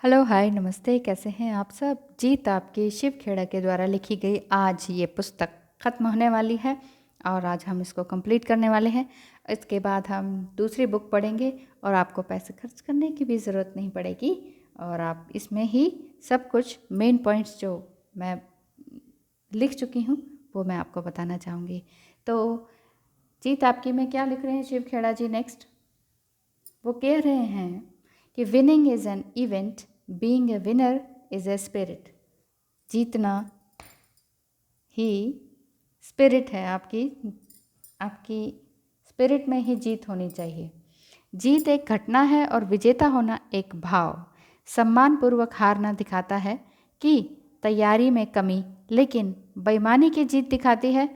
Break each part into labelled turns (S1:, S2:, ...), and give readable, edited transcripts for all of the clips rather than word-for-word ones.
S1: Hello hi नमस्ते, कैसे हैं आप सब। जीत आपकी शिव खेड़ा के द्वारा लिखी गई आज ये पुस्तक ख़त्म होने वाली है और आज हम इसको कंप्लीट करने वाले हैं। इसके बाद हम दूसरी बुक पढ़ेंगे और आपको पैसे खर्च करने की भी ज़रूरत नहीं पड़ेगी और आप इसमें ही सब कुछ मेन पॉइंट्स जो मैं लिख चुकी हूँ वो मैं आपको बताना चाहूँगी। तो जीत आपकी में क्या लिख रहे हैं शिव खेड़ा जी नेक्स्ट। वो कह रहे हैं कि winning is an event, being a winner is a spirit. जीतना ही स्पिरिट है, आपकी स्पिरिट में ही जीत होनी चाहिए। जीत एक घटना है और विजेता होना एक भाव। सम्मानपूर्वक हारना दिखाता है कि तैयारी में कमी, लेकिन बेईमानी की जीत दिखाती है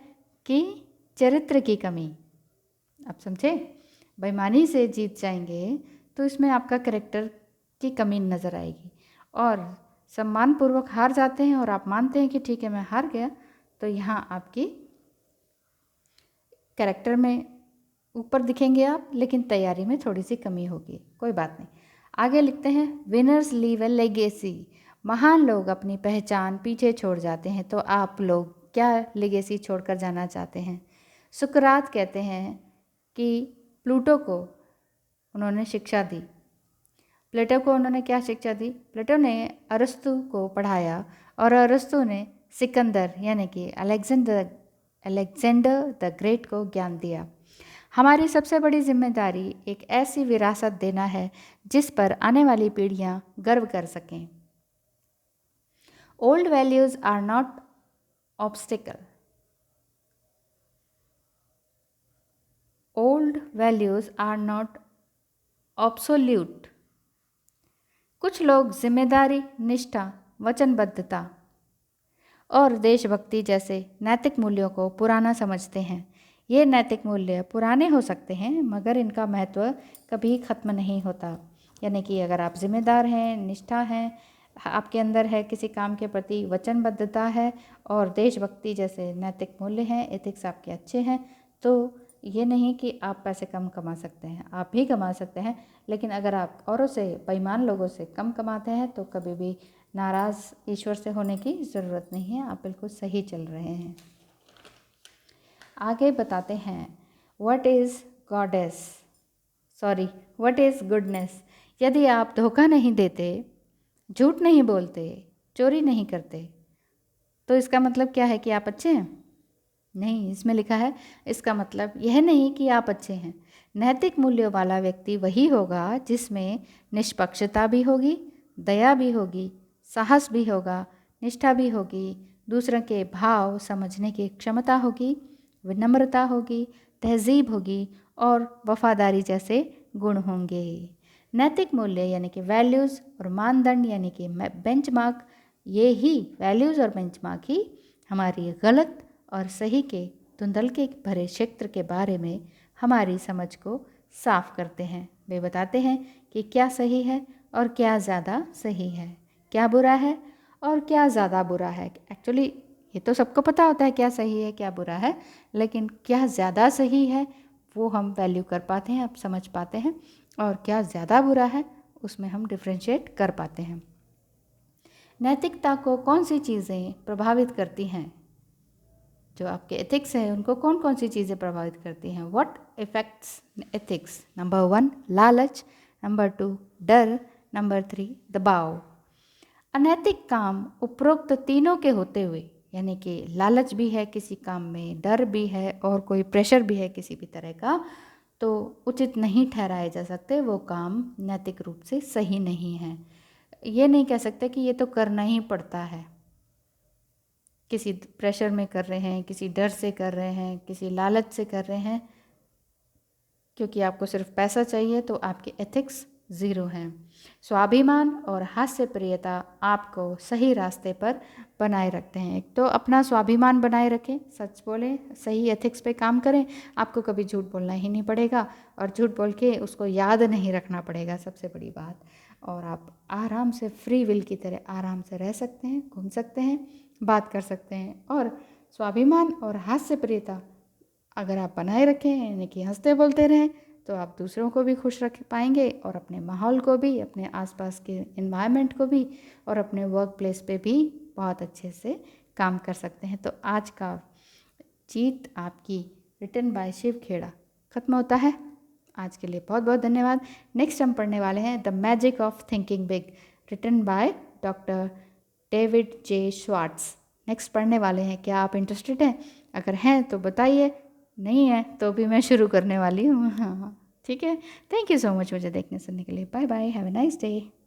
S1: कि चरित्र की कमी। आप समझे, बेईमानी से जीत जाएंगे तो इसमें आपका करेक्टर की कमी नज़र आएगी। और सम्मानपूर्वक हार जाते हैं और आप मानते हैं कि ठीक है मैं हार गया, तो यहाँ आपकी कैरेक्टर में ऊपर दिखेंगे आप, लेकिन तैयारी में थोड़ी सी कमी होगी, कोई बात नहीं। आगे लिखते हैं विनर्स लीव ए लेगेसी। महान लोग अपनी पहचान पीछे छोड़ जाते हैं, तो आप लोग क्या लेगेसी छोड़कर जाना चाहते हैं। सुकरात कहते हैं कि प्लूटो को उन्होंने शिक्षा दी। प्लेटो को उन्होंने क्या शिक्षा दी। प्लेटो ने अरस्तु को पढ़ाया और अरस्तु ने सिकंदर यानी कि अलेक्जेंडर द ग्रेट को ज्ञान दिया। हमारी सबसे बड़ी जिम्मेदारी एक ऐसी विरासत देना है जिस पर आने वाली पीढ़ियां गर्व कर सकें। Old values are not obstacle. Old values are not obsolete. कुछ लोग जिम्मेदारी, निष्ठा, वचनबद्धता और देशभक्ति जैसे नैतिक मूल्यों को पुराना समझते हैं। ये नैतिक मूल्य पुराने हो सकते हैं मगर इनका महत्व कभी ख़त्म नहीं होता। यानी कि अगर आप जिम्मेदार हैं, निष्ठा हैं, आपके अंदर है किसी काम के प्रति वचनबद्धता है और देशभक्ति जैसे नैतिक मूल्य हैं, एथिक्स आपके अच्छे हैं, तो ये नहीं कि आप पैसे कम कमा सकते हैं, आप भी कमा सकते हैं। लेकिन अगर आप औरों से, बेईमान लोगों से कम कमाते हैं तो कभी भी नाराज़ ईश्वर से होने की ज़रूरत नहीं है, आप बिल्कुल सही चल रहे हैं। आगे बताते हैं व्हाट इज़ गुडनेस। यदि आप धोखा नहीं देते, झूठ नहीं बोलते, चोरी नहीं करते, तो इसका मतलब क्या है कि आप अच्छे हैं? नहीं, इसमें लिखा है इसका मतलब यह नहीं कि आप अच्छे हैं। नैतिक मूल्यों वाला व्यक्ति वही होगा जिसमें निष्पक्षता भी होगी, दया भी होगी, साहस भी होगा, निष्ठा भी होगी, दूसरों के भाव समझने की क्षमता होगी, विनम्रता होगी, तहजीब होगी और वफादारी जैसे गुण होंगे। नैतिक मूल्य यानी कि वैल्यूज़ और मानदंड यानी कि बेंचमार्क, ये ही वैल्यूज़ और बेंचमार्क ही हमारी गलत और सही के धुंधलके भरे क्षेत्र के बारे में हमारी समझ को साफ करते हैं। वे बताते हैं कि क्या सही है और क्या ज़्यादा सही है, क्या बुरा है और क्या ज़्यादा बुरा है। एक्चुअली ये तो सबको पता होता है क्या सही है क्या बुरा है, लेकिन क्या ज़्यादा सही है वो हम वैल्यू कर पाते हैं, आप समझ पाते हैं, और क्या ज़्यादा बुरा है उसमें हम डिफ्रेंशिएट कर पाते हैं। नैतिकता को कौन सी चीज़ें प्रभावित करती हैं, जो आपके एथिक्स हैं उनको कौन कौन सी चीज़ें प्रभावित करती हैं। What effects ethics. नंबर 1 लालच, नंबर 2 डर, नंबर 3 दबाव। अनैतिक काम उपरोक्त तीनों के होते हुए, यानी कि लालच भी है किसी काम में, डर भी है और कोई प्रेशर भी है किसी भी तरह का, तो उचित नहीं ठहराए जा सकते, वो काम नैतिक रूप से सही नहीं है। ये नहीं कह सकते कि ये तो करना ही पड़ता है। किसी प्रेशर में कर रहे हैं, किसी डर से कर रहे हैं, किसी लालच से कर रहे हैं, क्योंकि आपको सिर्फ पैसा चाहिए, तो आपके एथिक्स ज़ीरो हैं। स्वाभिमान और हास्य प्रियता आपको सही रास्ते पर बनाए रखते हैं। एक तो अपना स्वाभिमान बनाए रखें, सच बोलें, सही एथिक्स पे काम करें, आपको कभी झूठ बोलना ही नहीं पड़ेगा और झूठ बोल के उसको याद नहीं रखना पड़ेगा, सबसे बड़ी बात। और आप आराम से फ्री विल की तरह आराम से रह सकते हैं, घूम सकते हैं, बात कर सकते हैं। और स्वाभिमान और हास्य प्रियता अगर आप बनाए रखें, यानी कि हंसते बोलते रहें, तो आप दूसरों को भी खुश रख पाएंगे और अपने माहौल को भी, अपने आसपास के एनवायरनमेंट को भी और अपने वर्क प्लेस पे भी बहुत अच्छे से काम कर सकते हैं। तो आज का जीत आपकी रिटन बाय शिव खेड़ा ख़त्म होता है। आज के लिए बहुत बहुत धन्यवाद। नेक्स्ट हम पढ़ने वाले हैं the magic of thinking big, written by doctor David J Schwartz. Next पढ़ने वाले हैं। क्या आप इंटरेस्टेड हैं? अगर हैं तो बताइए, नहीं है तो भी मैं शुरू करने वाली हूँ। हाँ, ठीक है। थैंक यू सो मच मुझे देखने सुनने के लिए। Bye bye, have a nice day.